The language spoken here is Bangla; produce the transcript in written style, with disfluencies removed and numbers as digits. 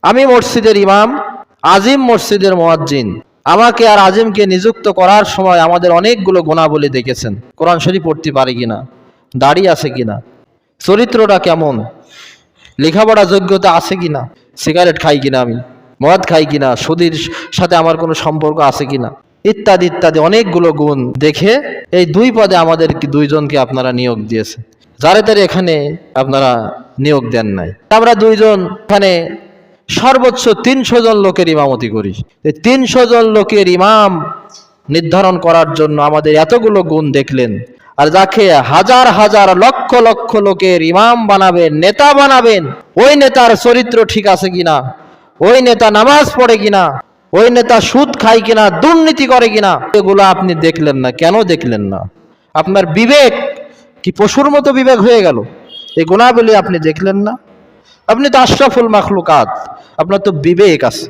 আমি মসজিদের ইমাম, আজিম মসজিদের মুয়াজ্জিন। আমাকে আর আজিমকে নিযুক্ত করার সময় আমাদের অনেকগুলো গুণাবলী দেখেছেন। কোরআন শরীফ পড়তে পারি কিনা, দাড়ি আছে কিনা, চরিত্রটা কেমন, লেখাপড়া যোগ্যতা আছে কিনা, সিগারেট খাই কিনা, আমি মদ খাই কিনা, সুদীর সাথে আমার কোনো সম্পর্ক আছে কিনা, ইত্যাদি ইত্যাদি অনেকগুলো গুণ দেখে এই 2 পদে আমাদের 2 জনকে আপনারা নিয়োগ দিয়েছে। যারে তারে এখানে আপনারা নিয়োগ দেন নাই। আমরা 2 জন এখানে সর্বোচ্চ 300 জন লোকের ইমামতি করি। 300 জন লোকের ইমাম নির্ধারণ করার জন্য আমাদের এতগুলো গুণ দেখলেন। আর যাকে হাজার হাজার লক্ষ লক্ষ লোকের ইমাম বানাবেন, নেতা বানাবেন, ওই নেতার চরিত্র ঠিক আছে কিনা, ওই নেতা নামাজ পড়ে কিনা, ওই নেতা সুদ খায় কিনা, দুর্নীতি করে কিনা, এগুলো আপনি দেখলেন না। কেন দেখলেন না? আপনার বিবেক কি পশুর মতো বিবেক হয়ে গেল? এই গুণাবলী আপনি দেখলেন না? আপনি তো আশরাফুল মাখলুকাত, আপনার তো বিবেক আছে।